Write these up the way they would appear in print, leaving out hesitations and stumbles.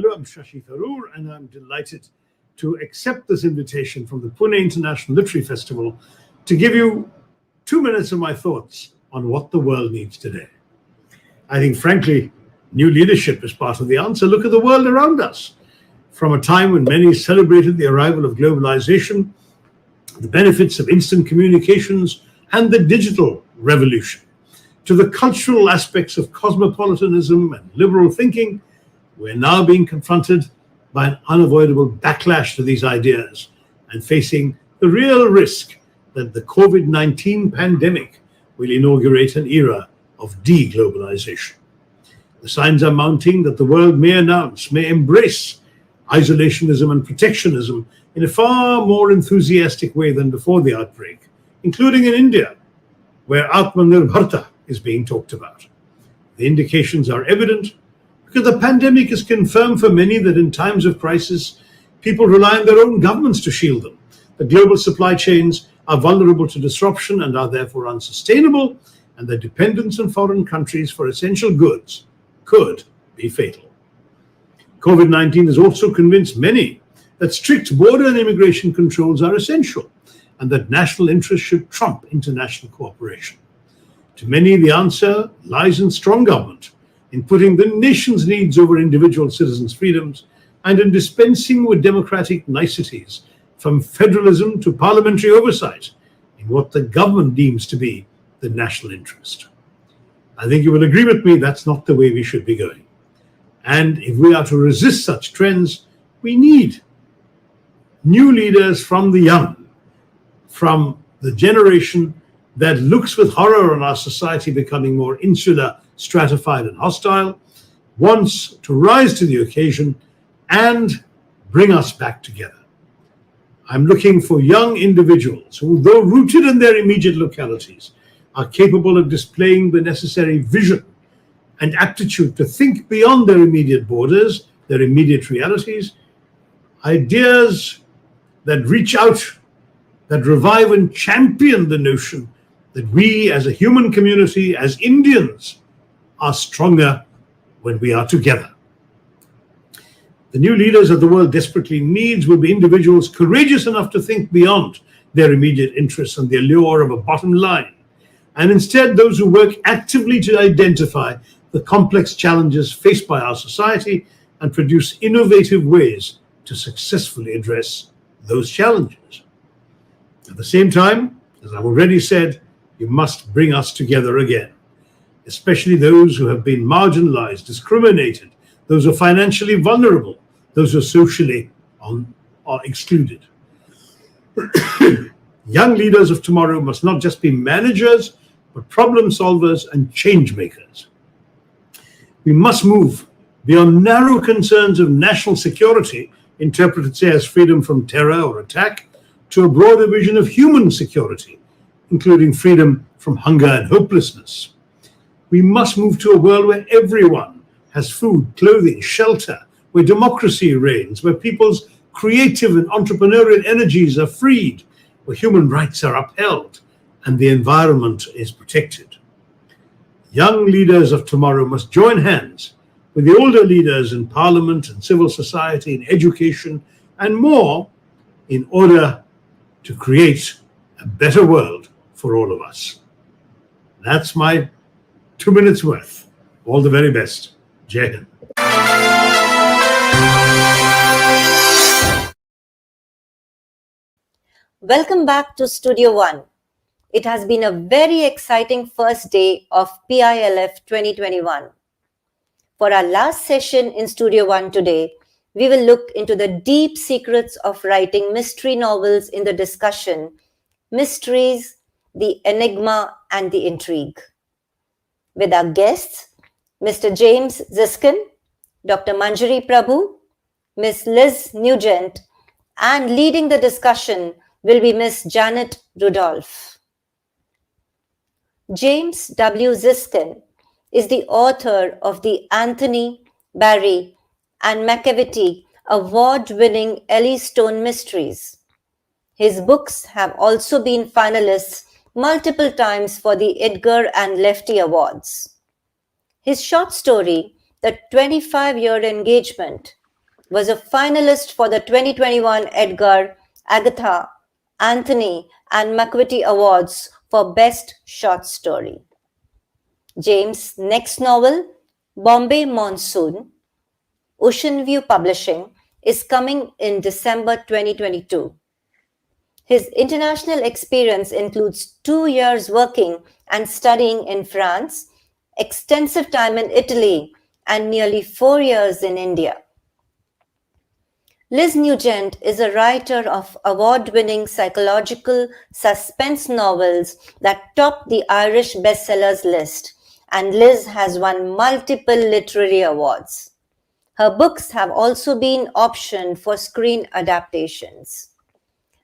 Hello, I'm Shashi Tharoor, and I'm delighted to accept this invitation from the Pune International Literary Festival to give you 2 minutes of my thoughts on what the world needs today. I think, frankly, new leadership is part of the answer. Look at the world around us. From a time when many celebrated the arrival of globalization, the benefits of instant communications, and the digital revolution, to the cultural aspects of cosmopolitanism and liberal thinking, we're now being confronted by an unavoidable backlash to these ideas and facing the real risk that the COVID-19 pandemic will inaugurate an era of de-globalization. The signs are mounting that the world may embrace isolationism and protectionism in a far more enthusiastic way than before the outbreak, including in India, where Atmanirbharta is being talked about. The indications are evident because the pandemic has confirmed for many that in times of crisis, people rely on their own governments to shield them. The global supply chains are vulnerable to disruption and are therefore unsustainable, and the dependence on foreign countries for essential goods could be fatal. COVID-19 has also convinced many that strict border and immigration controls are essential and that national interests should trump international cooperation. To many, the answer lies in strong government, in putting the nation's needs over individual citizens' freedoms, and in dispensing with democratic niceties, from federalism to parliamentary oversight, in what the government deems to be the national interest. I think you will agree with me that's not the way we should be going. And if we are to resist such trends, we need new leaders from the young, from the generation that looks with horror on our society becoming more insular, stratified, and hostile, wants to rise to the occasion and bring us back together. I'm looking for young individuals who, though rooted in their immediate localities, are capable of displaying the necessary vision and aptitude to think beyond their immediate borders, their immediate realities, ideas that reach out, that revive and champion the notion that we as a human community, as Indians, are stronger when we are together. The new leaders that the world desperately needs will be individuals courageous enough to think beyond their immediate interests and the allure of a bottom line, and instead those who work actively to identify the complex challenges faced by our society and produce innovative ways to successfully address those challenges. At the same time, as I've already said, you must bring us together again, especially those who have been marginalized, discriminated, those who are financially vulnerable, those who are socially excluded. Young leaders of tomorrow must not just be managers, but problem solvers and change makers. We must move beyond narrow concerns of national security, interpreted, say, as freedom from terror or attack, to a broader vision of human security, including freedom from hunger and hopelessness. We must move to a world where everyone has food, clothing, shelter, where democracy reigns, where people's creative and entrepreneurial energies are freed, where human rights are upheld, and the environment is protected. Young leaders of tomorrow must join hands with the older leaders in parliament and civil society, in education, and more, in order to create a better world for all of us. That's my 2 minutes worth. All the very best. Jai Hind. Welcome back to Studio One. It has been a very exciting first day of PILF 2021. For our last session in Studio One today, we will look into the deep secrets of writing mystery novels in the discussion, Mysteries, the Enigma, and the Intrigue. With our guests, Mr. James Ziskin, Dr. Manjiri Prabhu, Ms. Liz Nugent, and leading the discussion will be Ms. Janet Rudolph. James W. Ziskin is the author of the Anthony, Barry, and McEvity award-winning Ellystone Mysteries. His books have also been finalists multiple times for the Edgar and Lefty Awards. His short story, The 25-Year Engagement, was a finalist for the 2021 Edgar, Agatha, Anthony, and McVitie Awards for Best Short Story. James' next novel, Bombay Monsoon, Ocean View Publishing, is coming in December 2022. His international experience includes 2 years working and studying in France, extensive time in Italy, and nearly 4 years in India. Liz Nugent is a writer of award-winning psychological suspense novels that top the Irish bestsellers list, and Liz has won multiple literary awards. Her books have also been optioned for screen adaptations.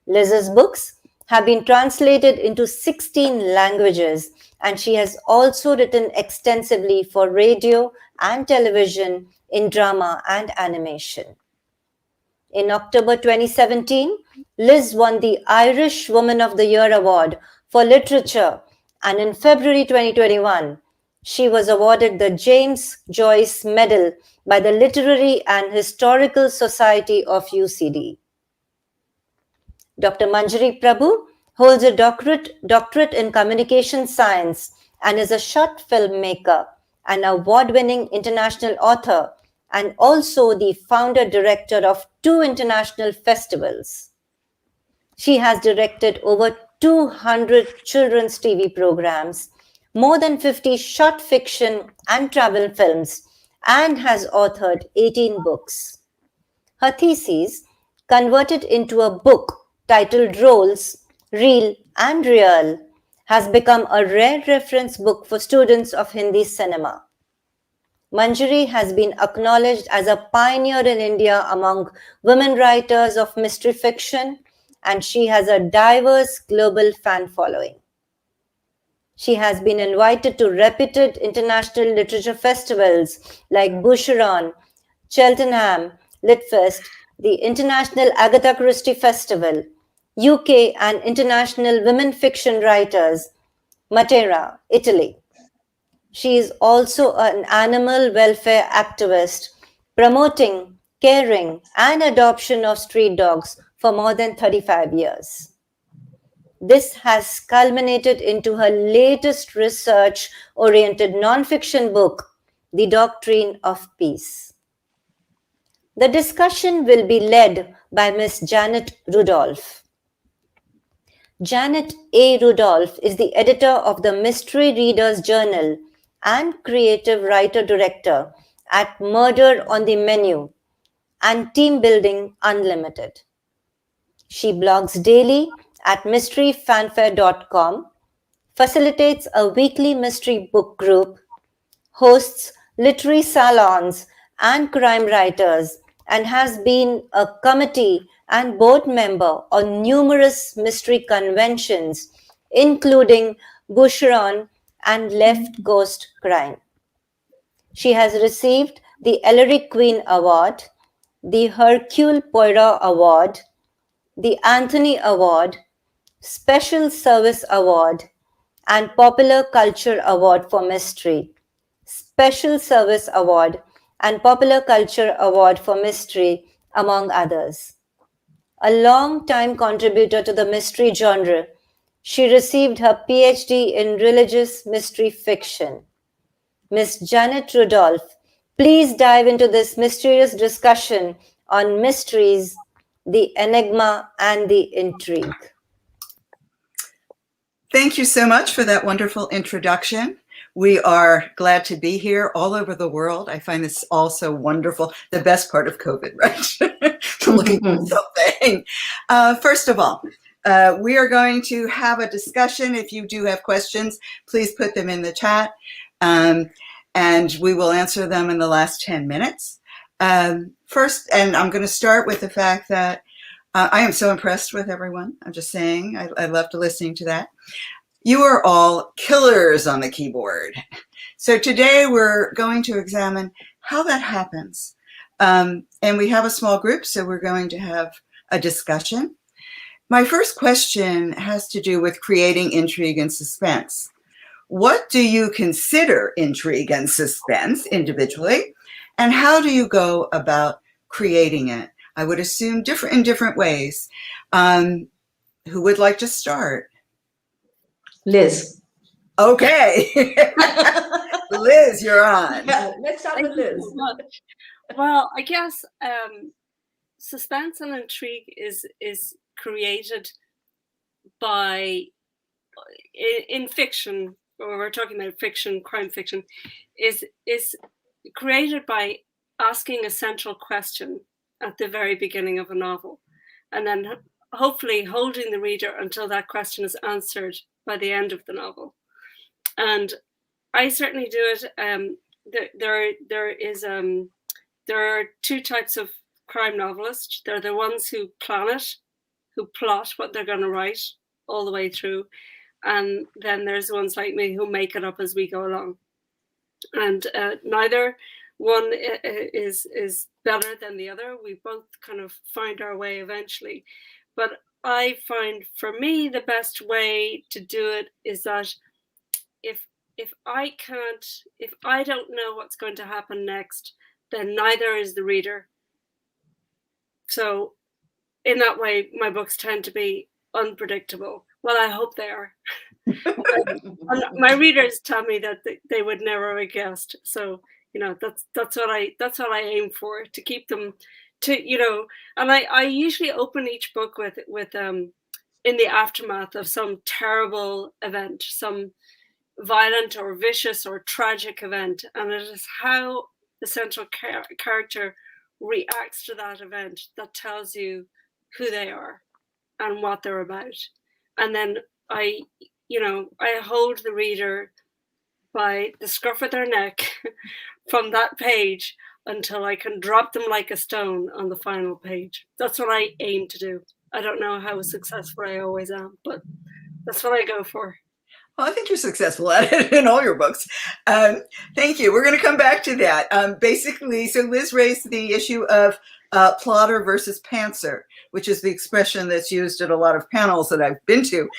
Liz's books have been translated into 16 languages, and she has also written extensively for radio and television in drama and animation. In October 2017, Liz won the Irish Woman of the Year Award for Literature, and in February 2021, she was awarded the James Joyce Medal by the Literary and Historical Society of UCD. Dr. Manjiri Prabhu holds a doctorate in communication science and is a short filmmaker, an award-winning international author, and also the founder-director of 2 international festivals. She has directed over 200 children's TV programs, more than 50 short fiction and travel films, and has authored 18 books. Her thesis, converted into a book titled Roles, Real and Real, has become a rare reference book for students of Hindi cinema. Manjiri has been acknowledged as a pioneer in India among women writers of mystery fiction, and she has a diverse global fan following. She has been invited to reputed international literature festivals like Boucheron, Cheltenham Litfest, the International Agatha Christie Festival, UK and International Women Fiction Writers, Matera, Italy. She is also an animal welfare activist, promoting, caring, and adoption of street dogs for more than 35 years. This has culminated into her latest research-oriented nonfiction book, The Doctrine of Peace. The discussion will be led by Ms. Janet Rudolph. Janet A. Rudolph is the editor of the Mystery Readers Journal and creative writer-director at Murder on the Menu and Team Building Unlimited. She blogs daily at mysteryfanfare.com, facilitates a weekly mystery book group, hosts literary salons and crime writers, and has been a committee and board member on numerous mystery conventions, including Boucheron and Left Coast Crime. She has received the Ellery Queen Award, the Hercule Poirot Award, the Anthony Award, Special Service Award, and Popular Culture Award for Mystery, Special Service Award, and Popular Culture Award for Mystery, among others. A long-time contributor to the mystery genre, she received her PhD in religious mystery fiction. Ms. Janet Rudolph, please dive into this mysterious discussion on mysteries, the Enigma, and the Intrigue. Thank you so much for that wonderful introduction. We are glad to be here all over the world. I find this all so wonderful. The best part of COVID, right? Looking for something. First of all, we are going to have a discussion. If you do have questions, please put them in the chat, and we will answer them in the last 10 minutes. First, and I'm going to start with the fact that I am so impressed with everyone. I'm just saying, I loved listening to that. You are all killers on the keyboard. So today we're going to examine how that happens. And we have a small group, so we're going to have a discussion. My first question has to do with creating intrigue and suspense. What do you consider intrigue and suspense individually? And how do you go about creating it? I would assume in different ways. Who would like to start? Liz. Okay. Liz, you're on. Yeah, let's start with Liz. Well, I guess suspense and intrigue is created by in fiction, or we're talking about fiction, crime fiction, is created by asking a central question at the very beginning of a novel, and then hopefully holding the reader until that question is answered by the end of the novel. And I certainly do it. There are two types of crime novelists. They're the ones who plan it, who plot what they're going to write all the way through. And then there's ones like me who make it up as we go along. And neither one is better than the other. We both kind of find our way eventually. But I find, for me, the best way to do it is that if I don't know what's going to happen next, then neither is the reader. So in that way, my books tend to be unpredictable. Well, I hope they are. My readers tell me that they would never have guessed. So, that's what I aim for, to keep them to, and I usually open each book with in the aftermath of some terrible event, some violent or vicious or tragic event, and it is how the central character reacts to that event that tells you who they are and what they're about. And then I hold the reader by the scruff of their neck from that page until I can drop them like a stone on the final page. That's what I aim to do. I don't know how successful I always am, but that's what I go for. Well, I think you're successful at it in all your books. Thank you. We're going to come back to that. Basically, so Liz raised the issue of plotter versus pantser, which is the expression that's used at a lot of panels that I've been to.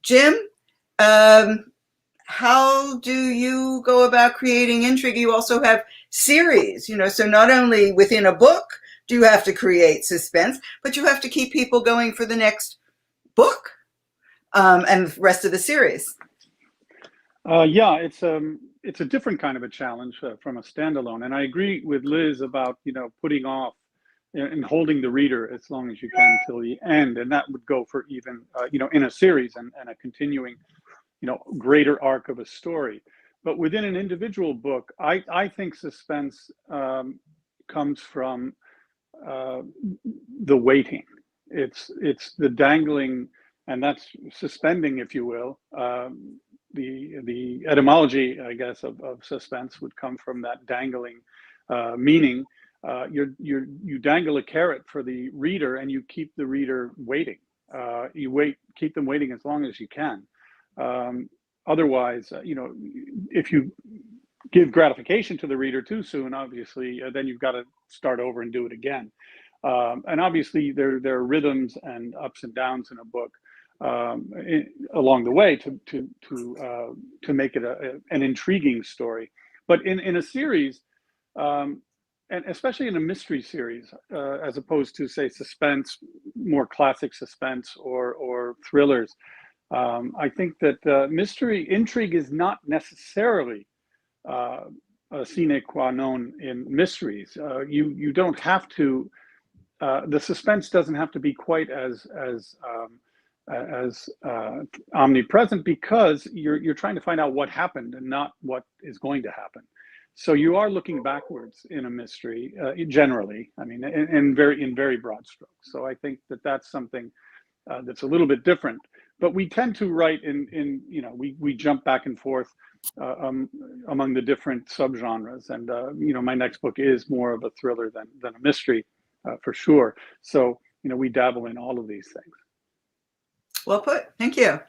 Jim, how do you go about creating intrigue? You also have series, so not only within a book do you have to create suspense, but you have to keep people going for the next book. And the rest of the series. Yeah, it's a different kind of a challenge from a standalone. And I agree with Liz about, putting off and holding the reader as long as you can till the end. And that would go for even, in a series and a continuing, greater arc of a story. But within an individual book, I think suspense comes from the waiting. It's the dangling, and that's suspending, if you will. The etymology, I guess, of suspense would come from that dangling, meaning you dangle a carrot for the reader, and you keep the reader waiting. Keep them waiting as long as you can. Otherwise, if you give gratification to the reader too soon, obviously, then you've got to start over and do it again. And obviously, there are rhythms and ups and downs in a book. Along the way to make it an intriguing story. But in a series, and especially in a mystery series, as opposed to, say, suspense, more classic suspense or thrillers, I think that intrigue is not necessarily a sine qua non in mysteries. You don't have to, the suspense doesn't have to be quite as omnipresent, because you're trying to find out what happened and not what is going to happen. So you are looking backwards in a mystery, generally. I mean, in very broad strokes. So I think that that's something that's a little bit different. But we tend to write we jump back and forth among the different subgenres. And my next book is more of a thriller than a mystery, for sure. So we dabble in all of these things. Well put. Thank you.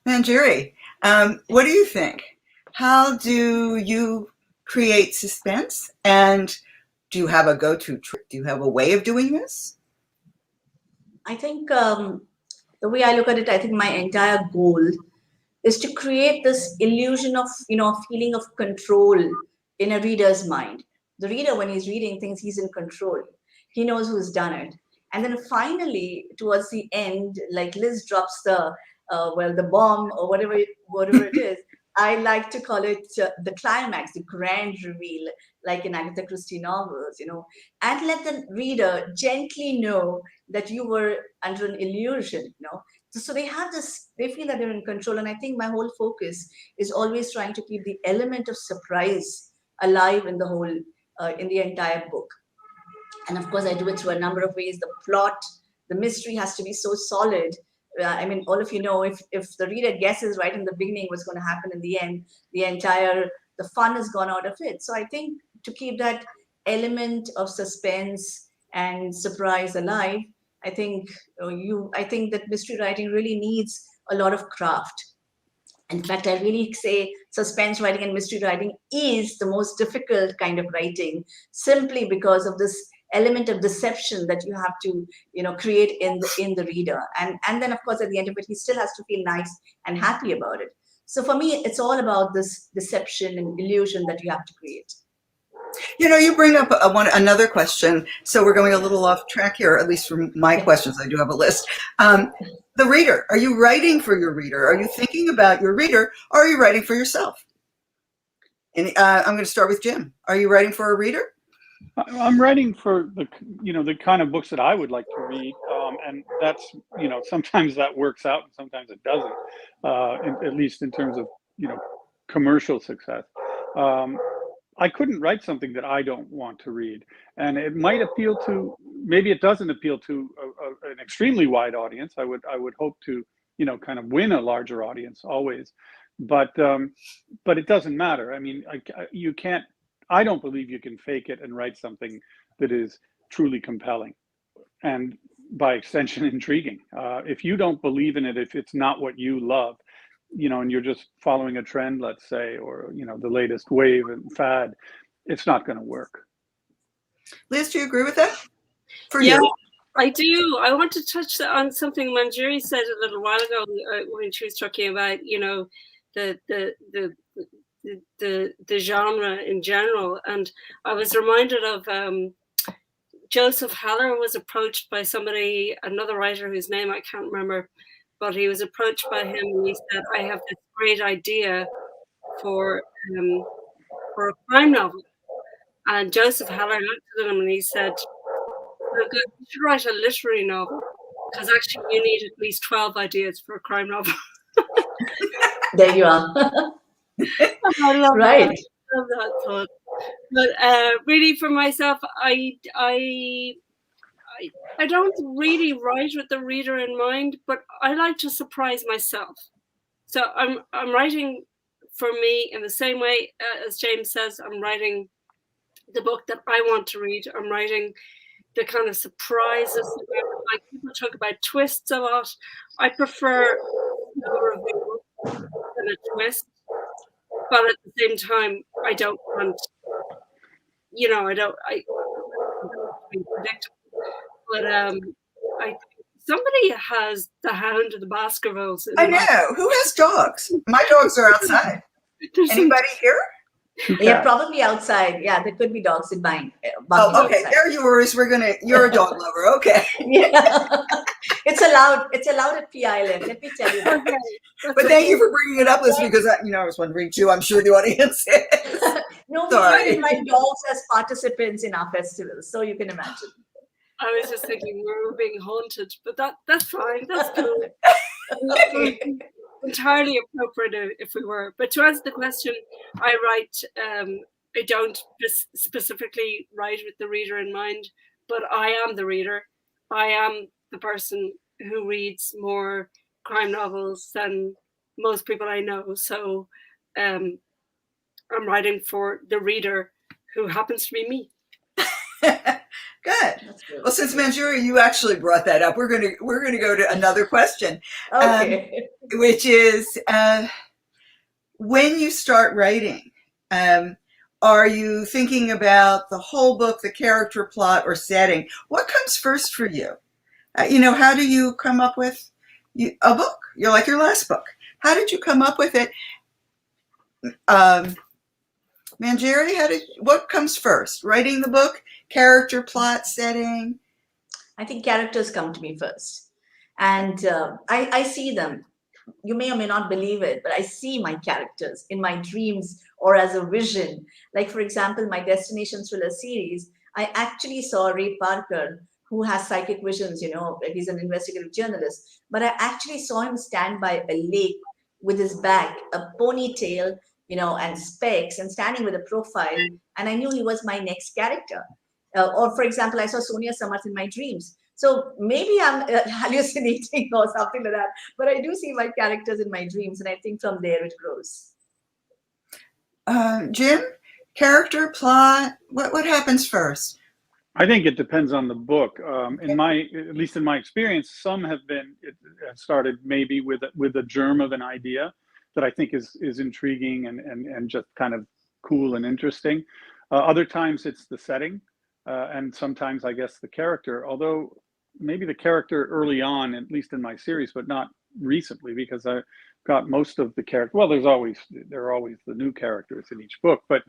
Manjiri, what do you think? How do you create suspense? And do you have a go-to trick? Do you have a way of doing this? I think the way I look at it, I think my entire goal is to create this illusion of, feeling of control in a reader's mind. the reader, when he's reading, thinks he's in control. He knows who's done it. And then finally, towards the end, like Liz drops the bomb or whatever it is. I like to call it the climax, the grand reveal, like in Agatha Christie novels, and let the reader gently know that you were under an illusion, So they have this, they feel that they're in control. And I think my whole focus is always trying to keep the element of surprise alive in in the entire book. And of course, I do it through a number of ways. The plot, the mystery has to be so solid. All of you know, if the reader guesses right in the beginning what's going to happen in the end, the fun has gone out of it. So I think to keep that element of suspense and surprise alive, I think that mystery writing really needs a lot of craft. In fact, I really say suspense writing and mystery writing is the most difficult kind of writing, simply because of this element of deception that you have to create in the reader, and then of course at the end of it he still has to feel nice and happy about it. So for me, it's all about this deception and illusion that you have to create. You bring up another question, so we're going a little off track here, at least for my questions. I do have a list. The reader, are you writing for your reader? Are you thinking about your reader, or are you writing for yourself? And I'm going to start with Jim. Are you writing for a reader? I'm writing for the kind of books that I would like to read, and that's sometimes that works out and sometimes it doesn't, at least in terms of commercial success. I couldn't write something that I don't want to read, and it might appeal to, maybe it doesn't appeal to an extremely wide audience. I would hope to kind of win a larger audience always, but it doesn't matter. I mean, you can't. I don't believe you can fake it and write something that is truly compelling and by extension intriguing. If you don't believe in it, if it's not what you love, and you're just following a trend, let's say, or the latest wave and fad, it's not going to work. Liz, do you agree with that? Yeah, I do. I want to touch on something Manjiri said a little while ago when she was talking about the genre in general, and I was reminded of Joseph Heller was approached by another writer whose name I can't remember, but he was approached by him and he said, "I have this great idea for a crime novel," and Joseph Heller looked at him and he said, "Well, good, you should write a literary novel, because actually you need at least 12 ideas for a crime novel." There you are. I love right. That. I love that thought. But really, for myself, I don't really write with the reader in mind, but I like to surprise myself. So I'm writing for me in the same way as James says. I'm writing the book that I want to read. I'm writing the kind of surprises. Like people talk about twists a lot. I prefer a reveal than a twist. But at the same time, I don't want, I don't be predictable. But somebody has the Hound of the Baskervilles. I know. Who has dogs? My dogs are outside. Anybody here? Yeah, probably outside. Yeah, there could be dogs in mine. Oh, okay. Outside. They're yours. You're a dog lover. Okay. Yeah. It's allowed at PILF. Let me tell you that. Okay. But thank you for bringing it up, Liz, because I was wondering too. I'm sure the audience is. No, we invite dogs as participants in our festivals, so you can imagine. I was just thinking we were being haunted, but that's fine. That's cool. Okay. Entirely appropriate if we were. But to answer the question, I write. I don't specifically write with the reader in mind, but I am the reader. I am the person who reads more crime novels than most people I know. So I'm writing for the reader, who happens to be me. Good. Well, since Manjiri, you actually brought that up, we're gonna go to another question, okay. Which is when you start writing, are you thinking about the whole book, the character, plot, or setting? What comes first for you? How do you come up with a book? You're like your last book. How did you come up with it? Manjiri, what comes first? Writing the book, character, plot, setting? I think characters come to me first. And I see them. You may or may not believe it, but I see my characters in my dreams or as a vision. Like, for example, my Destination Thriller series, I actually saw Ray Parker, who has psychic visions, he's an investigative journalist. But I actually saw him stand by a lake with his bag, a ponytail, and specs, and standing with a profile. And I knew he was my next character. Or, for example, I saw Sonia Samarth in my dreams. So maybe I'm hallucinating or something like that. But I do see my characters in my dreams, and I think from there it grows. Jim, character, plot, what happens first? I think it depends on the book. At least in my experience, some have started maybe with a germ of an idea that I think is intriguing and just kind of cool and interesting. Other times it's the setting, and sometimes I guess the character, although maybe the character early on, at least in my series, but not recently, because I got most of the character. Well, there are always the new characters in each book, but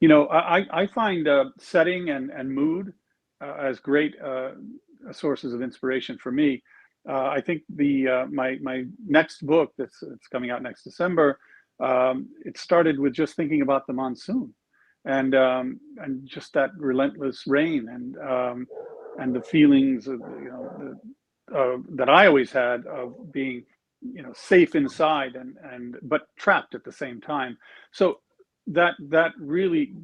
I find setting and mood as great sources of inspiration for me. I think my next book that's coming out next December, it started with just thinking about the monsoon and just that relentless rain and the feelings of that I always had of being safe inside but trapped at the same time. So that really,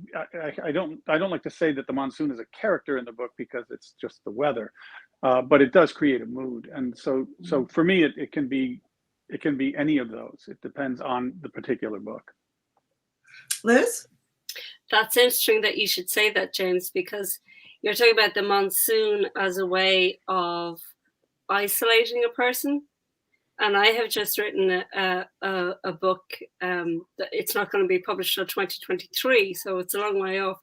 I don't like to say that the monsoon is a character in the book because it's just the weather, but it does create a mood. And so for me, it can be any of those. It depends on the particular book. Liz? That's interesting that you should say that, James, because you're talking about the monsoon as a way of isolating a person. And I have just written a book that it's not going to be published till 2023, so it's a long way off.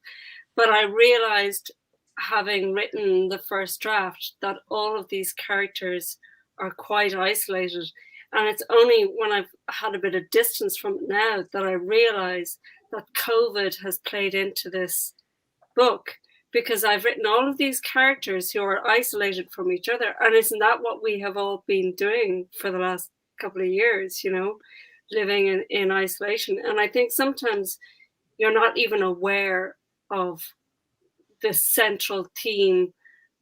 But I realized, having written the first draft, that all of these characters are quite isolated. And it's only when I've had a bit of distance from it now that I realize that COVID has played into this book, because I've written all of these characters who are isolated from each other. And isn't that what we have all been doing for the last couple of years, living in isolation? And I think sometimes you're not even aware of the central theme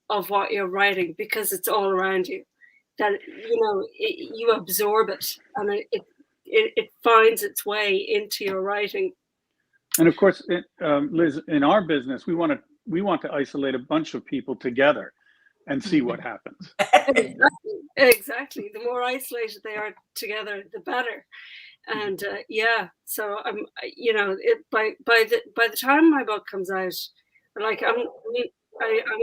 of what you're writing because it's all around you, that, you absorb it and it finds its way into your writing. And of course, Liz, in our business, we want to isolate a bunch of people together and see what happens. Exactly. The more isolated they are together, the better. And so I'm, by the time my book comes out, like I'm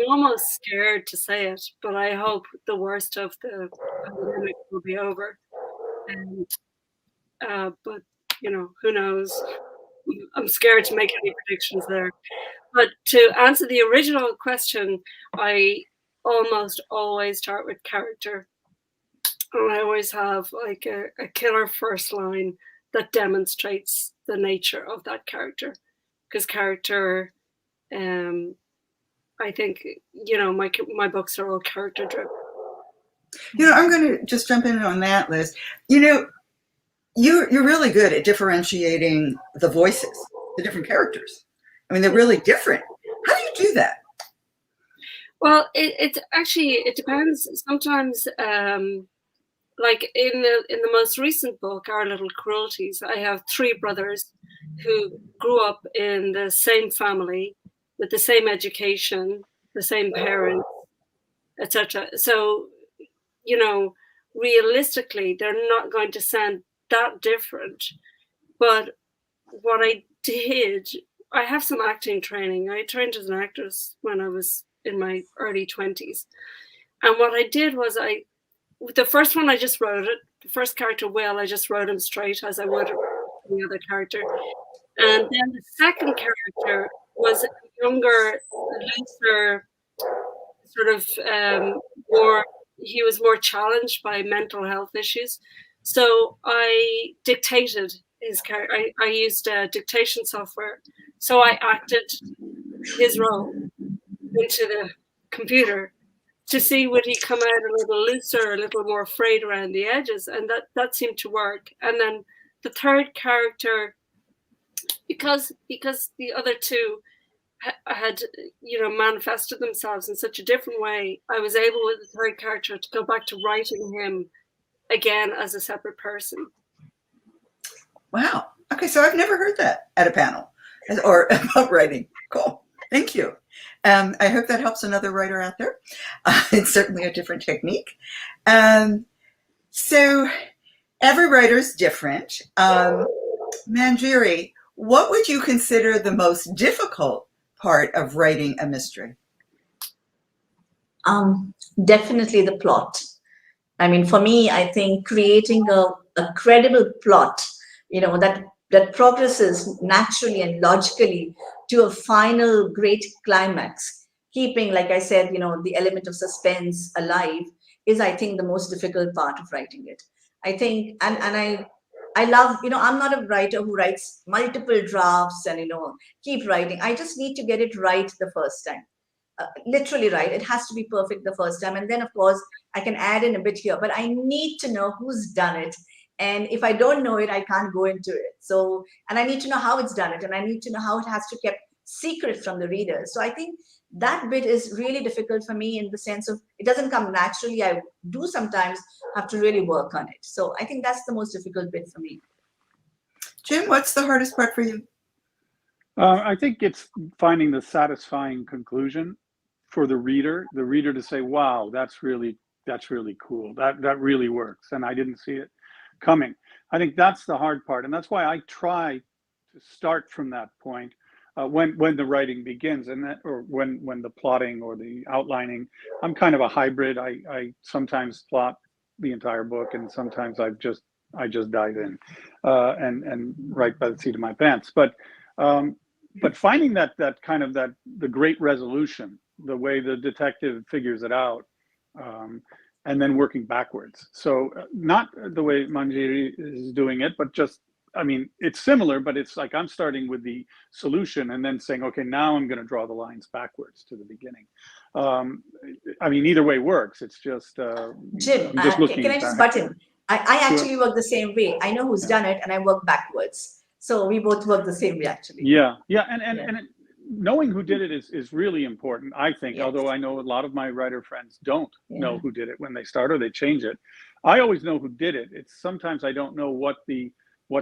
almost scared to say it, but I hope the worst of the pandemic will be over. And but who knows? I'm scared to make any predictions there. But to answer the original question, I almost always start with character. And I always have like a killer first line that demonstrates the nature of that character. Because character, I think, my books are all character driven. I'm going to just jump in on that, Liz. You're really good at differentiating the voices, the different characters. I mean, they're really different. How do you do that? Well, it depends. Sometimes, like in the most recent book, Our Little Cruelties, I have 3 brothers who grew up in the same family with the same education, the same parents, etc. So, realistically, they're not going to sound that different. But what I did, I have some acting training. I trained as an actress when I was in my early 20s. And what I did was the first one, I just wrote it. The first character, Will, I just wrote him straight as I would any other character. And then the second character was a younger, looser, sort of he was more challenged by mental health issues. So I dictated his character. I used dictation software So I acted his role into the computer to see would he come out a little looser, a little more frayed around the edges, and that seemed to work. And then the third character, because the other two had manifested themselves in such a different way, I was able with the third character to go back to writing him again as a separate person. Wow. Okay, so I've never heard that at a panel or about writing. Cool. Thank you. I hope that helps another writer out there. It's certainly a different technique. So every writer is different. Manjiri, what would you consider the most difficult part of writing a mystery? Definitely the plot. I mean, for me, I think creating a credible plot, that progresses naturally and logically to a final great climax, keeping, like I said, the element of suspense alive is, I think, the most difficult part of writing it. I think, and I love, I'm not a writer who writes multiple drafts and, keep writing. I just need to get it right the first time. Literally right. It has to be perfect the first time. And then, of course, I can add in a bit here, but I need to know who's done it. And if I don't know it, I can't go into it. So, and I need to know how it's done it. And I need to know how it has to kept secret from the reader. So I think that bit is really difficult for me in the sense of it doesn't come naturally. I do sometimes have to really work on it. So I think that's the most difficult bit for me. Jim, what's the hardest part for you? I think it's finding the satisfying conclusion for the reader to say, wow, that's really cool. That really works. And I didn't see it coming. I think that's the hard part. And that's why I try to start from that point when the writing begins, or when the plotting or the outlining. I'm kind of a hybrid. I sometimes plot the entire book, and sometimes I just dive in and write by the seat of my pants. But finding that kind of the great resolution, the way the detective figures it out, and then working backwards. So not the way Manjiri is doing it, but just, I mean, it's similar, but it's like I'm starting with the solution and then saying, okay, now I'm going to draw the lines backwards to the beginning. I mean, either way works. It's just Jim, I'm just looking can I just butt in? I actually work the same way. I know who's done it, and I work backwards. So we both work the same way, actually. Yeah. And knowing who did it is really important, I think. Yes. Although I know a lot of my writer friends don't know who did it when they start, or they change it. I always know who did it. It's sometimes I don't know what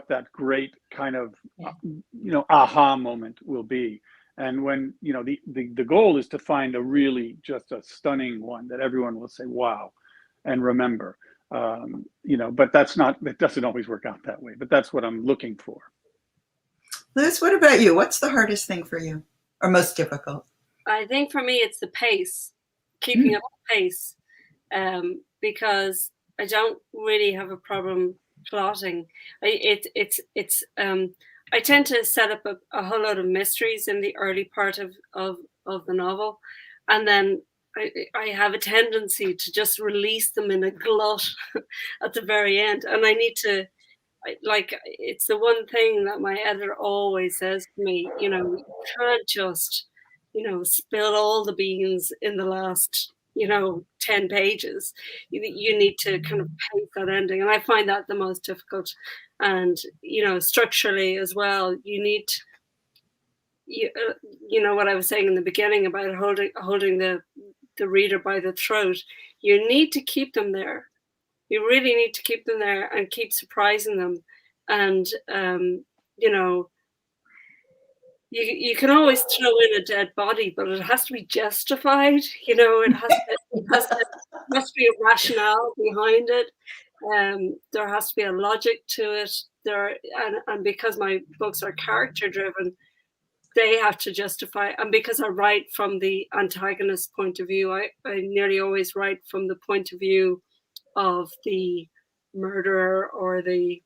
that great kind of aha moment will be. And when the goal is to find a really just a stunning one that everyone will say wow and remember. But it doesn't always work out that way. But that's what I'm looking for. Liz, what about you? What's the hardest thing for you, or most difficult? I think for me, it's the pace, keeping up the pace, because I don't really have a problem plotting. I tend to set up a whole lot of mysteries in the early part of the novel, and then I have a tendency to just release them in a glut at the very end, and I need to. It's the one thing that my editor always says to me, you can't just, spill all the beans in the last, 10 pages. You need to kind of pace that ending. And I find that the most difficult. And, structurally as well, you need, what I was saying in the beginning about holding the reader by the throat. You need to keep them there. You really need to keep them there and keep surprising them. And, you can always throw in a dead body, but it has to be justified. It has to be a rationale behind it. There has to be a logic to it. And because my books are character driven, they have to justify. And because I write from the antagonist point of view, I nearly always write from the point of view of the murderer or the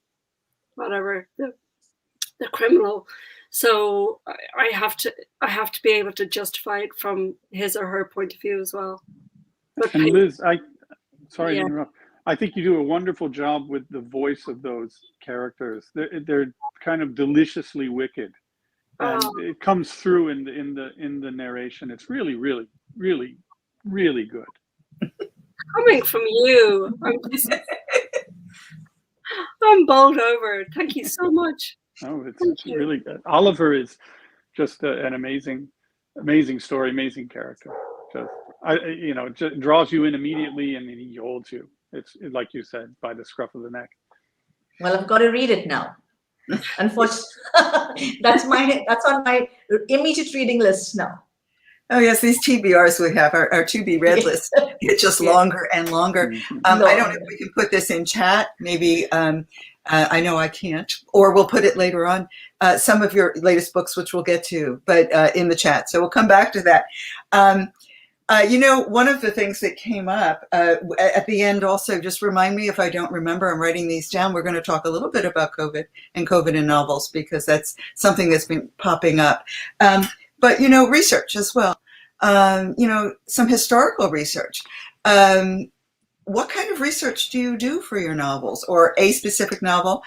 criminal. So I have to be able to justify it from his or her point of view as well. And Liz, sorry to interrupt. I think you do a wonderful job with the voice of those characters. They're kind of deliciously wicked. and Oh. it comes through in the narration. It's really, really, really, really good. Coming from you, I'm bowled over. Thank you so much. Oh, it's Thank you. really good. Oliver is just an amazing story, amazing character. Just it just draws you in immediately, and he holds you. It's like you said, by the scruff of the neck. Well, I've got to read it now. Unfortunately, that's on my immediate reading list now. Oh yes, these TBRs we have, our to be read list, get just longer and longer. I don't know if we can put this in chat. Maybe I know I can't, or we'll put it later on. Some of your latest books, which we'll get to, but in the chat. So we'll come back to that. One of the things that came up at the end also, just remind me if I don't remember, I'm writing these down. We're going to talk a little bit about COVID in novels, because that's something that's been popping up. But, research as well, some historical research. What kind of research do you do for your novels, or a specific novel?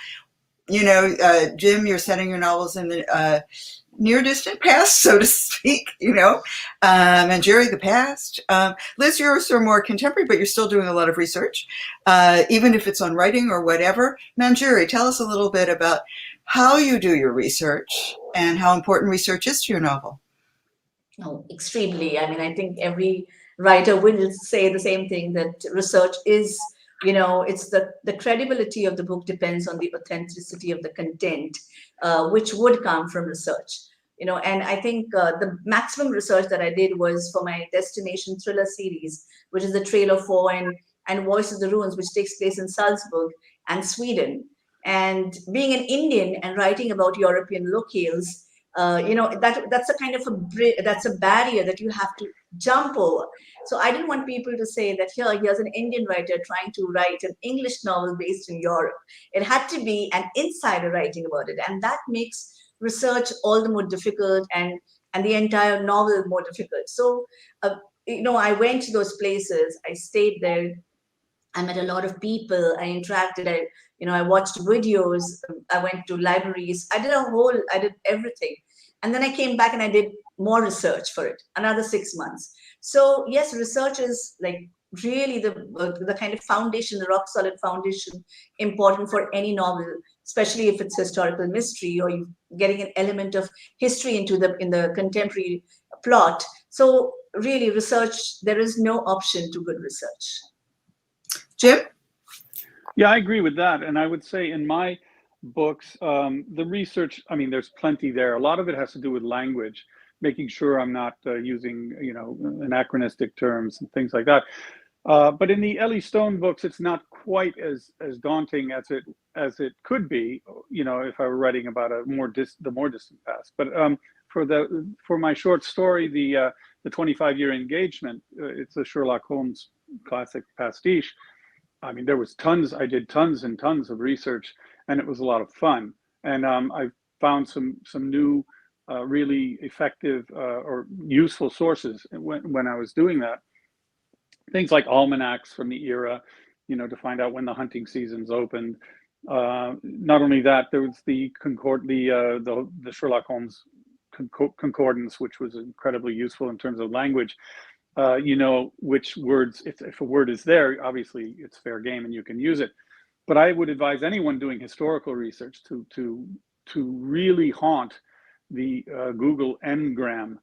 Jim, you're setting your novels in the near distant past, so to speak, Manjiri, the past. Liz, yours are more contemporary, but you're still doing a lot of research, even if it's on writing or whatever. Manjiri, tell us a little bit about how you do your research and how important research is to your novel. Oh, extremely. I mean, I think every writer will say the same thing, that research is, it's the credibility of the book depends on the authenticity of the content, which would come from research. And I think the maximum research that I did was for my destination thriller series, which is The Trail of Four and Voice of the Ruins, which takes place in Salzburg and Sweden. And being an Indian and writing about European locales, that's a kind of that's a barrier that you have to jump over. So I didn't want people to say that here's an Indian writer trying to write an English novel based in Europe. It had to be an insider writing about it, and that makes research all the more difficult, and the entire novel more difficult. So I went to those places, I stayed there, I met a lot of people, I interacted, I watched videos, I went to libraries, I did everything. And then I came back and I did more research for it, another 6 months. So yes, research is like really the kind of foundation, the rock solid foundation, important for any novel, especially if it's historical mystery or you're getting an element of history in the contemporary plot. So really research, there is no option to good research. Jim? Yeah, I agree with that. And I would say in my books, the research, there's plenty there. A lot of it has to do with language, making sure I'm not using, anachronistic terms and things like that. But in the Ellie Stone books, it's not quite as daunting as it could be, if I were writing about the more distant past. But for my short story, the 25-year engagement, it's a Sherlock Holmes classic pastiche. There was I did tons and tons of research, and it was a lot of fun. And I found some new, really effective or useful sources when I was doing that. Things like almanacs from the era, to find out when the hunting seasons opened. Not only that, there was the Sherlock Holmes concordance, which was incredibly useful in terms of language. Which words, if a word is there, obviously it's fair game and you can use it. But I would advise anyone doing historical research to really haunt the Google Ngram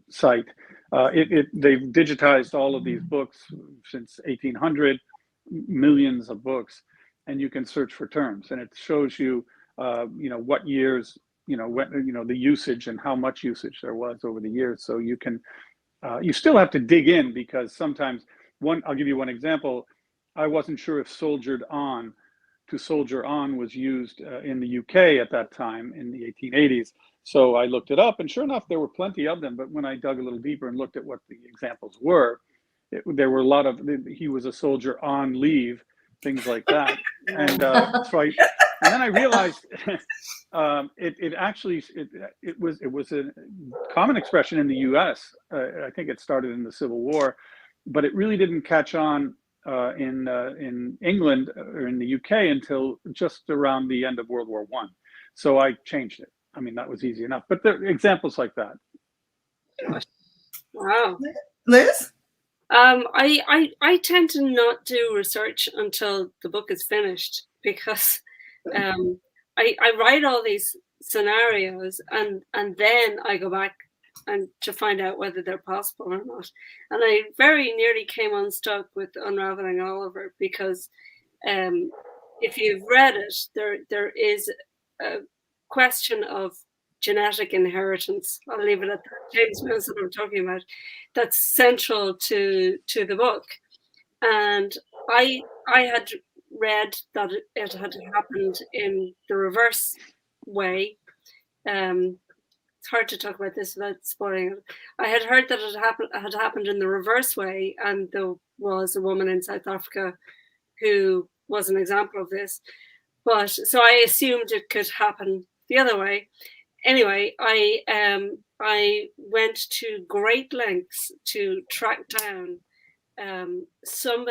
site. They've digitized all of these books since 1800, millions of books, and you can search for terms, and it shows you, what years, when, the usage and how much usage there was over the years. So you can, you still have to dig in, because sometimes I'll give you one example. I wasn't sure if to soldier on was used in the UK at that time in the 1880s. So I looked it up, and sure enough, there were plenty of them. But when I dug a little deeper and looked at what the examples were, there were a lot of, he was a soldier on leave, things like that. And and then I realized it was a common expression in the U.S. I think it started in the Civil War, but it really didn't catch on in England or in the UK until just around the end of World War I. So I changed it. I mean, that was easy enough. But there are examples like that. Wow. Liz? I tend to not do research until the book is finished, because I write all these scenarios and then I go back and to find out whether they're possible or not. And I very nearly came unstuck with Unraveling Oliver, because if you've read it, there is a question of genetic inheritance. I'll leave it at that. James knows what I'm talking about. That's central to the book. And I had read that it had happened in the reverse way. It's hard to talk about this without spoiling it. I had heard that it had happened in the reverse way, and there was a woman in South Africa who was an example of this. But so I assumed it could happen the other way. Anyway, I went to great lengths to track down some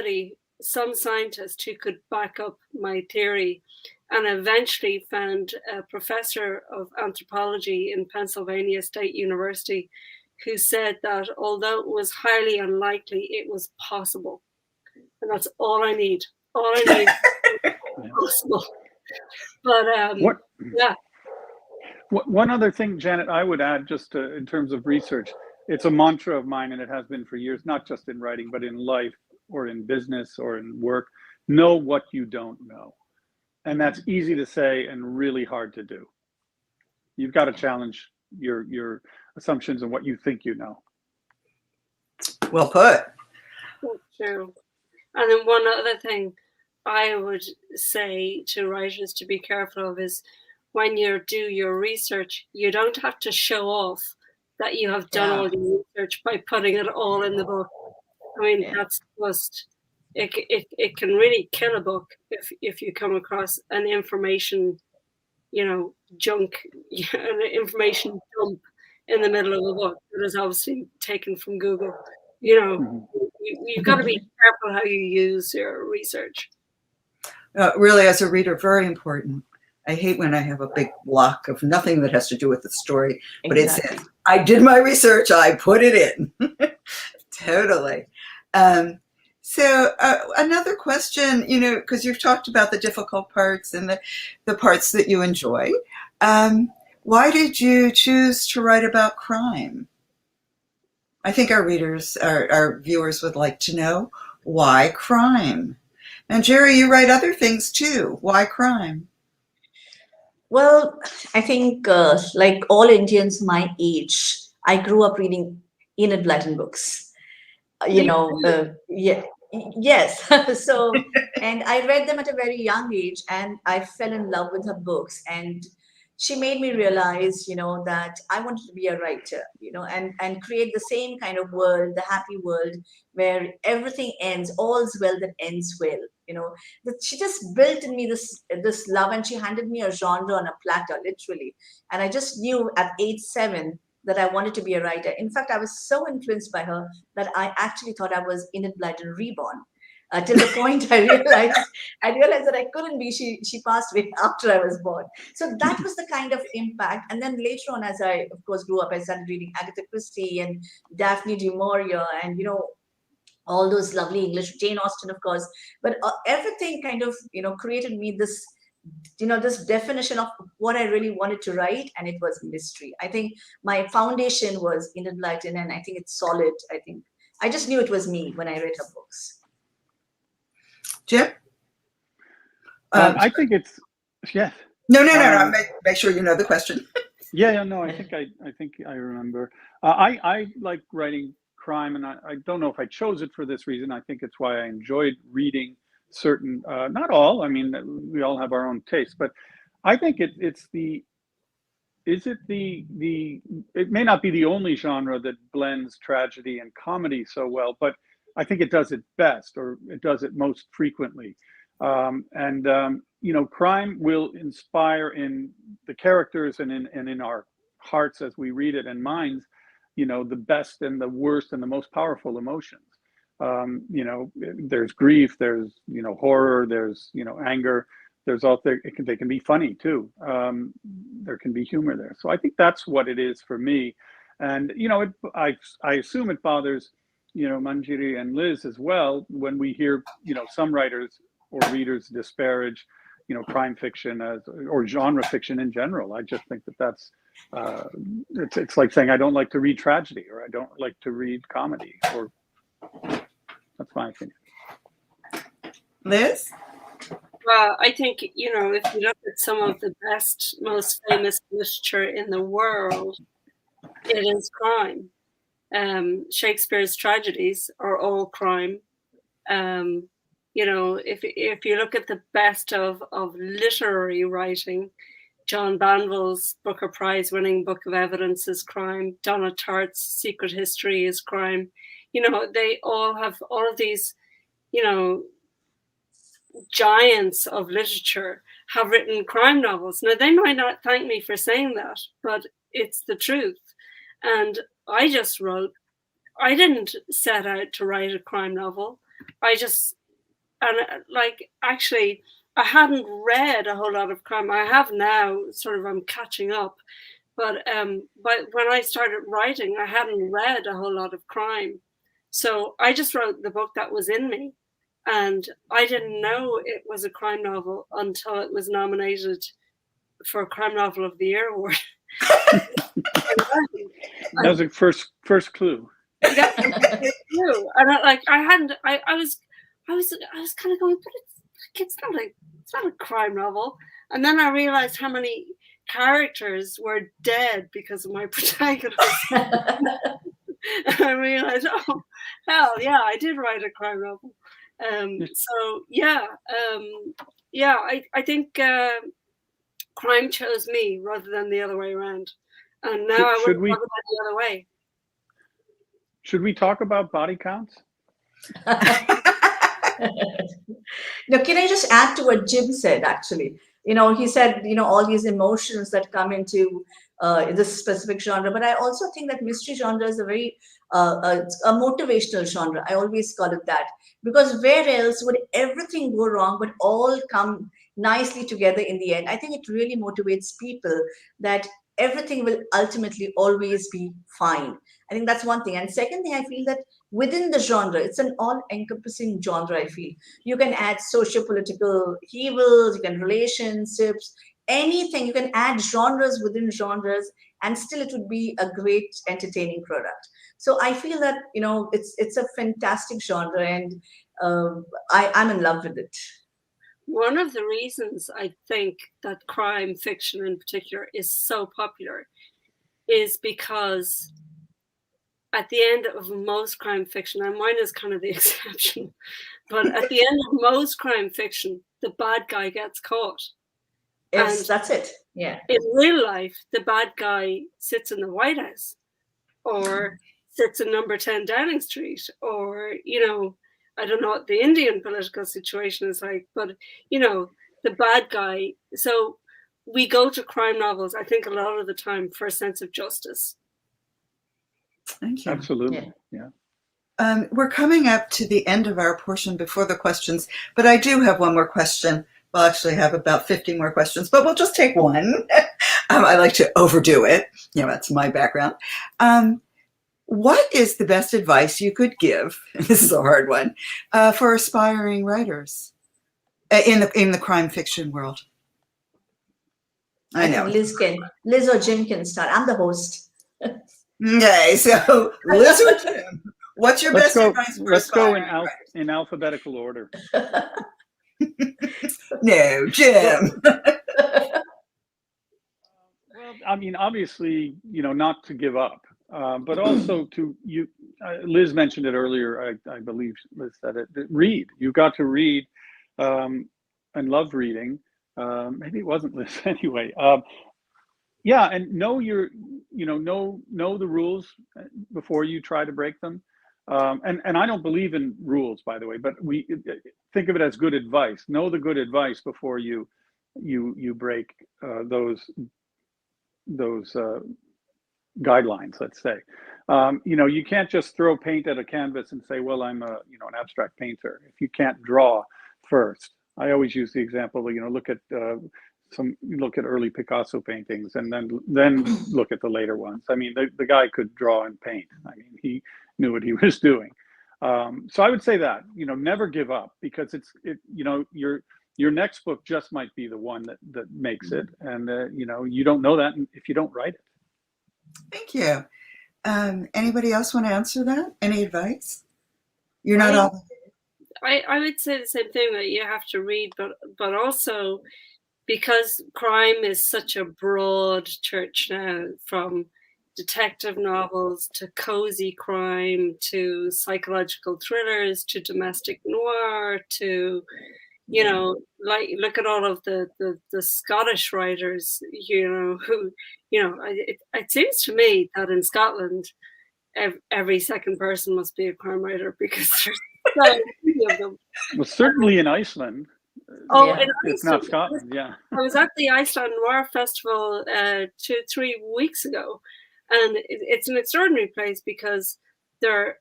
scientist who could back up my theory, and eventually found a professor of anthropology in Pennsylvania State University who said that although it was highly unlikely, it was possible. And that's all I need. All I need is possible. But yeah. One other thing, Janet, I would add, just in terms of research, it's a mantra of mine, and it has been for years, not just in writing, but in life or in business or in work. Know what you don't know. And that's easy to say and really hard to do. You've got to challenge your assumptions and what you think you know. Well put. True. And then one other thing I would say to writers to be careful of is, when you do your research, you don't have to show off that you have done all the research by putting it all in the book. I mean, that's just, it can really kill a book if you come across an information, junk, an information dump in the middle of a book that is obviously taken from Google. You've got to be careful how you use your research. Really, as a reader, very important. I hate when I have a big block of nothing that has to do with the story, but exactly. It says, I did my research, I put it in. Totally. So another question, because you've talked about the difficult parts and the parts that you enjoy. Why did you choose to write about crime? I think our readers, our viewers would like to know, why crime? Manjiri, you write other things too. Why crime? Well, I think like all Indians my age, I grew up reading Enid Blyton books. Yes. So, and I read them at a very young age, and I fell in love with her books. And she made me realize, that I wanted to be a writer, and create the same kind of world, the happy world where everything ends, all's well that ends well. She just built in me this love, and she handed me a genre on a platter, literally. And I just knew at age 7 that I wanted to be a writer. In fact, I was so influenced by her that I actually thought I was Enid Blyton reborn. Till the point I realized that I couldn't be. She passed away after I was born. So that was the kind of impact. And then later on, as I, of course, grew up, I started reading Agatha Christie and Daphne du Maurier and, all those lovely English, Jane Austen, of course. But everything kind of, created me this, this definition of what I really wanted to write. And it was mystery. I think my foundation was Enid Blyton, and I think it's solid. I think I just knew it was me when I read her books. Jim? I think it's, yeah. No. Make sure you know the question. No, I think I remember. I like writing crime, and I don't know if I chose it for this reason. I think it's why I enjoyed reading certain, not all, I mean, we all have our own taste, but I think it may not be the only genre that blends tragedy and comedy so well, but I think it does it best, or it does it most frequently. Crime will inspire in the characters and in our hearts as we read it, and minds, the best and the worst and the most powerful emotions. You know, there's grief, there's, you know, horror, there's, you know, anger. There's also, they can be funny too. There can be humor there. So I think that's what it is for me. And, you know, I assume it bothers, you know, Manjiri and Liz as well, when we hear, you know, some writers or readers disparage, you know, crime fiction or genre fiction in general. I just think that that's, it's like saying I don't like to read tragedy, or I don't like to read comedy, or that's my opinion. Liz? Well, I think, you know, if you look at some of the best, most famous literature in the world, it is crime. Shakespeare's tragedies are all crime. You know, if you look at the best of literary writing, John Banville's Booker Prize winning Book of Evidence is crime. Donna Tartt's Secret History is crime. You know, they all have all of these, you know, giants of literature have written crime novels. Now, they might not thank me for saying that, but it's the truth. And I didn't set out to write a crime novel. Actually, I hadn't read a whole lot of crime. I have now, sort of, I'm catching up. But when I started writing, I hadn't read a whole lot of crime. So I just wrote the book that was in me. And I didn't know it was a crime novel until it was nominated for a Crime Novel of the Year award. That was a first clue. That's a clue. And I was kind of going, but it's not a crime novel. And then I realized how many characters were dead because of my protagonist. I realized, oh hell yeah, I did write a crime novel. So yeah, I think crime chose me rather than the other way around. And now I wouldn't talk about the other way. Should we talk about body counts? Now, can I just add to what Jim said, actually? You know, he said, you know, all these emotions that come into this specific genre, but I also think that mystery genre is a very a motivational genre. I always call it that, because where else would everything go wrong but all come nicely together in the end? I think it really motivates people that everything will ultimately always be fine. I think that's one thing. And second thing, I feel that within the genre, it's an all-encompassing genre, I feel. You can add socio-political evils, you can relationships, anything. You can add genres within genres, and still it would be a great entertaining product. So I feel that, you know, it's a fantastic genre, and I'm in love with it. One of the reasons I think that crime fiction in particular is so popular is because at the end of most crime fiction, and mine is kind of the exception, but at the end of most crime fiction, the bad guy gets caught. Yes, that's it. Yeah. In real life, the bad guy sits in the White House or sits in number 10 Downing Street, or, you know, I don't know what the Indian political situation is like, but, you know, the bad guy. So we go to crime novels, I think, a lot of the time for a sense of justice. Thank you. Absolutely. Yeah. We're coming up to the end of our portion before the questions, but I do have one more question. We'll actually have about 50 more questions, but we'll just take one. I like to overdo it. You know, that's my background. What is the best advice you could give? This is a hard one for aspiring writers in the crime fiction world. I know. Liz or Jim can start. I'm the host. Okay, so Liz or Jim, what's your best advice for aspiring writers? In alphabetical order. No, Jim. Well, I mean, obviously, you know, not to give up. But also Liz mentioned it earlier, I believe Liz said it, read. You've got to read and love reading. Maybe it wasn't Liz anyway. Yeah, and know the rules before you try to break them. And I don't believe in rules, by the way, but we think of it as good advice. Know the good advice before you break those guidelines, let's say. You can't just throw paint at a canvas and say, well, I'm an abstract painter, if you can't draw first. I always use the example, look at early Picasso paintings and then look at the later ones. I mean, the guy could draw and paint. I mean, he knew what he was doing. So I would say that, never give up, because your next book just might be the one that makes it. And, you don't know that if you don't write it. Thank you. Anybody else want to answer that? Any advice? You're not all. I would say the same thing, that you have to read, but also because crime is such a broad church now, from detective novels to cozy crime to psychological thrillers to domestic noir to, look at all of the Scottish writers, who, it seems to me that in Scotland, every second person must be a crime writer, because there's so many of them. Well, certainly in Iceland. Oh, Yeah. in It's Iceland, not Scotland, yeah. I was at the Iceland Noir Festival 2-3 weeks ago, and it's an extraordinary place because the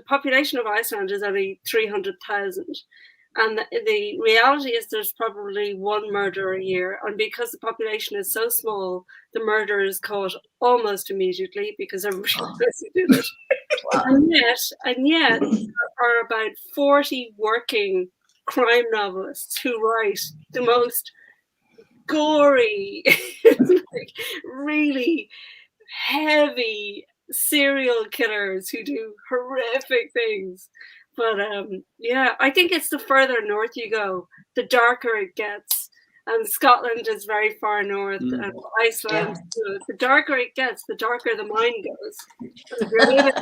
population of Iceland is only 300,000. And the reality is there's probably one murder a year. And because the population is so small, the murder is caught almost immediately because everybody knows who did it. Wow. And yet there are about 40 working crime novelists who write the most gory, really heavy serial killers who do horrific things. But I think it's the further north you go, the darker it gets. And Scotland is very far north, and Iceland, the darker it gets, the darker the mind goes. And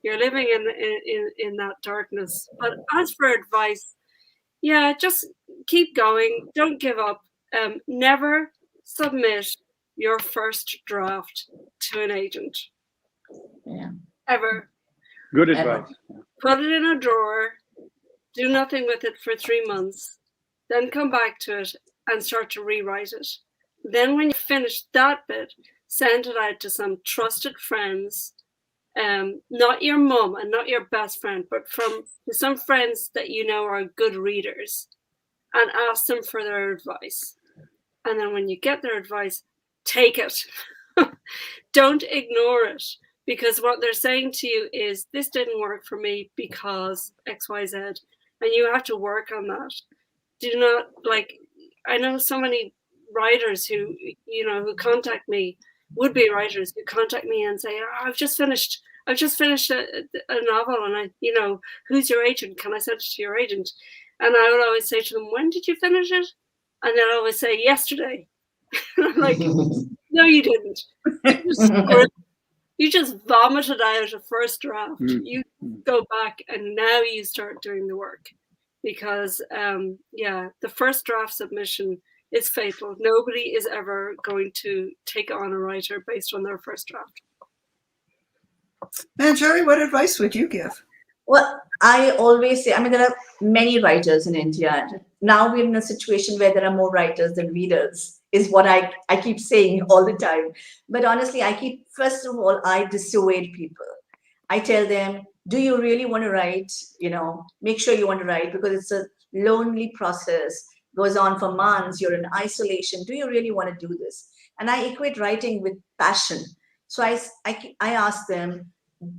you're living in that darkness. But as for advice, just keep going. Don't give up. Never submit your first draft to an agent. Yeah. Ever. Good advice. Put it in a drawer, do nothing with it for 3 months, then come back to it and start to rewrite it. Then when you finish that bit, send it out to some trusted friends, not your mum and not your best friend, but from some friends that you know are good readers, and ask them for their advice. And then when you get their advice, take it. Don't ignore it. Because what they're saying to you is, this didn't work for me because XYZ, and you have to work on that. Do not, I know so many writers who contact me, would-be writers who contact me and say, I've just finished a novel, and who's your agent? Can I send it to your agent? And I would always say to them, when did you finish it? And they'll always say, yesterday. And I'm like, no, you didn't. You just vomited out a first draft. You go back and now you start doing the work, because the first draft submission is fatal. Nobody is ever going to take on a writer based on their first draft. Manjiri, what advice would you give? Well, I always say, there are many writers in India. Now we're in a situation where there are more writers than readers, is what I keep saying all the time. But honestly, first of all, I dissuade people. I tell them, do you really want to write? Make sure you want to write, because it's a lonely process, goes on for months, you're in isolation. Do you really want to do this? And I equate writing with passion. So I ask them,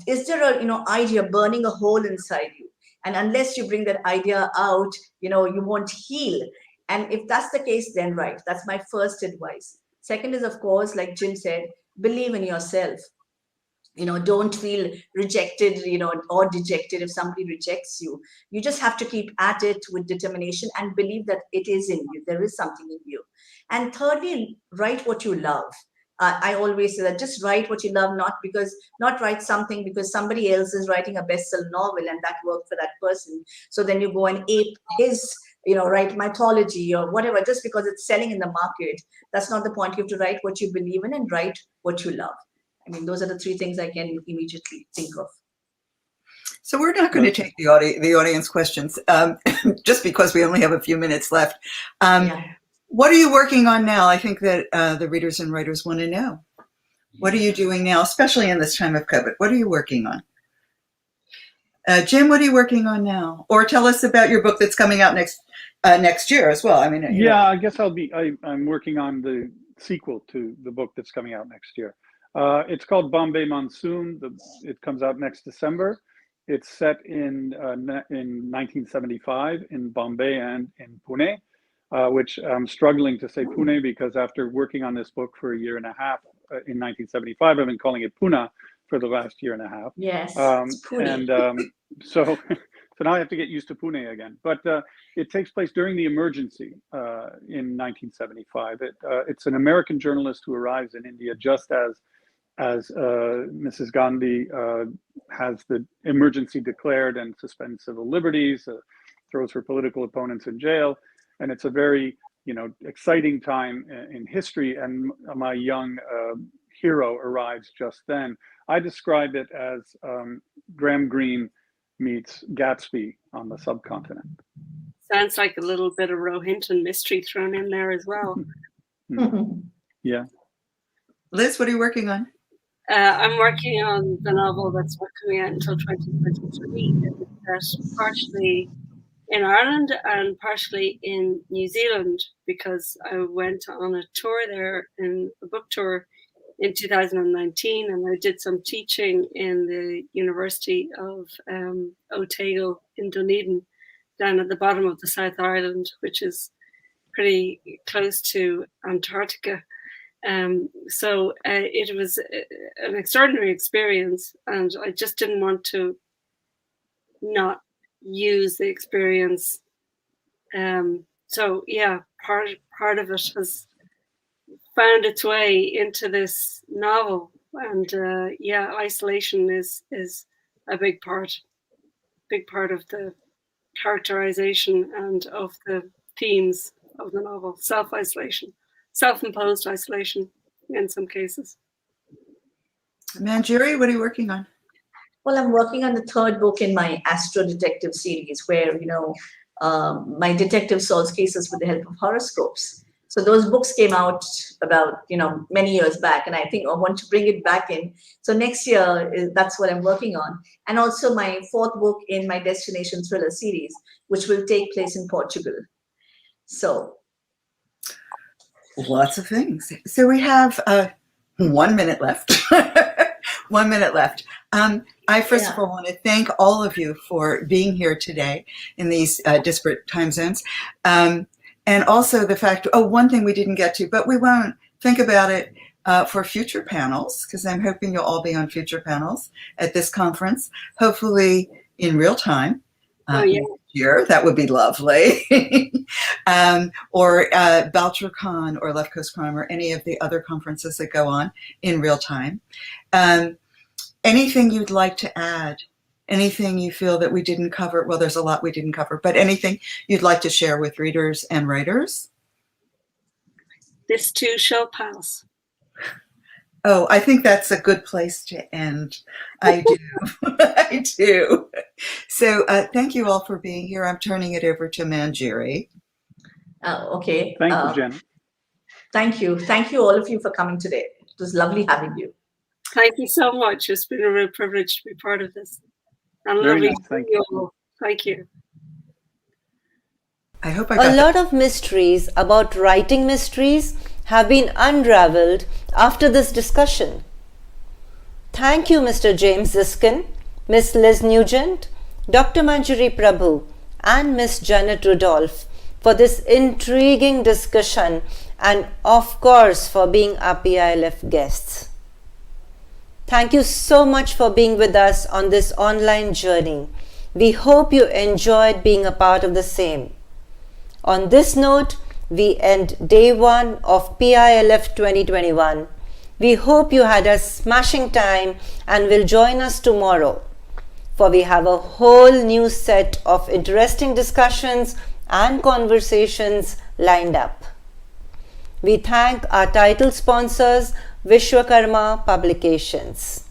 is there a idea burning a hole inside you? And unless you bring that idea out, you won't heal. And if that's the case, then write. That's my first advice. Second is, of course, like Jim said, believe in yourself. Don't feel rejected, or dejected if somebody rejects you. You just have to keep at it with determination and believe that it is in you. There is something in you. And thirdly, write what you love. I always say that, just write what you love, not write something because somebody else is writing a bestseller novel and that worked for that person. So then you go and ape his, write mythology or whatever, just because it's selling in the market. That's not the point. You have to write what you believe in and write what you love. Those are the three things I can immediately think of. So we're not going to take the audience questions, just because we only have a few minutes left. What are you working on now? I think that the readers and writers want to know. What are you doing now, especially in this time of COVID? What are you working on? Jim, what are you working on now? Or tell us about your book that's coming out next year as well. I mean, I guess I'm working on the sequel to the book that's coming out next year. It's called Bombay Monsoon. It comes out next December. It's set in 1975 in Bombay and in Pune, which I'm struggling to say Pune because after working on this book for a year and a half in 1975, I've been calling it Pune for the last year and a half. Yes, it's Pune. So now I have to get used to Pune again. But it takes place during the emergency in 1975. It's an American journalist who arrives in India just as Mrs. Gandhi has the emergency declared and suspends civil liberties, throws her political opponents in jail. And it's a very, exciting time in history. And my young hero arrives just then. I describe it as Graham Greene meets Gatsby on the subcontinent. Sounds like a little bit of Rohinton mystery thrown in there as well. Yeah. Liz, what are you working on? I'm working on the novel that's not coming out until 2023. That's partially in Ireland and partially in New Zealand because I went on a tour there, in a book tour in 2019, and I did some teaching in the University of Otago in Dunedin, down at the bottom of the South Island, which is pretty close to Antarctica. So it was an extraordinary experience, and I just didn't want to not use the experience. So yeah, part of it has found its way into this novel, and isolation is a big part of the characterization and of the themes of the novel. Self-isolation, self-imposed isolation in some cases. Manjiri, what are you working on? Well, I'm working on the third book in my Astro Detective series, where my detective solves cases with the help of horoscopes. So those books came out about many years back, and I think I want to bring it back in. So next year, that's what I'm working on, and also my fourth book in my Destination Thriller series, which will take place in Portugal. So lots of things. So we have 1 minute left. 1 minute left. I first of all want to thank all of you for being here today in these disparate time zones. And also the fact, one thing we didn't get to, but we won't, think about it for future panels, because I'm hoping you'll all be on future panels at this conference, hopefully in real time. Year. That would be lovely. Or BoucherCon or Left Coast Crime or any of the other conferences that go on in real time. Anything you'd like to add? Anything you feel that we didn't cover? Well, there's a lot we didn't cover, but anything you'd like to share with readers and writers? This too shall pass. Oh, I think that's a good place to end. I do. I do. So thank you all for being here. I'm turning it over to Manjiri. Okay. Thank you, Jen. Thank you. Thank you, all of you, for coming today. It was lovely having you. Thank you so much. It's been a real privilege to be part of this. And Very lovely nice. to see you all. Thank you. I hope I got a lot of mysteries about writing mysteries have been unraveled after this discussion. Thank you, Mr. James Ziskin, Miss Liz Nugent, Dr. Manjiri Prabhu, and Miss Janet Rudolph for this intriguing discussion, and of course for being our PILF guests. Thank you so much for being with us on this online journey. We hope you enjoyed being a part of the same. On this note, we end day 1 of PILF 2021. We hope you had a smashing time and will join us tomorrow, for we have a whole new set of interesting discussions and conversations lined up. We thank our title sponsors, Vishwakarma Publications.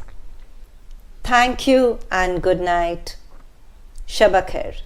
Thank you and good night. Shaba Khair.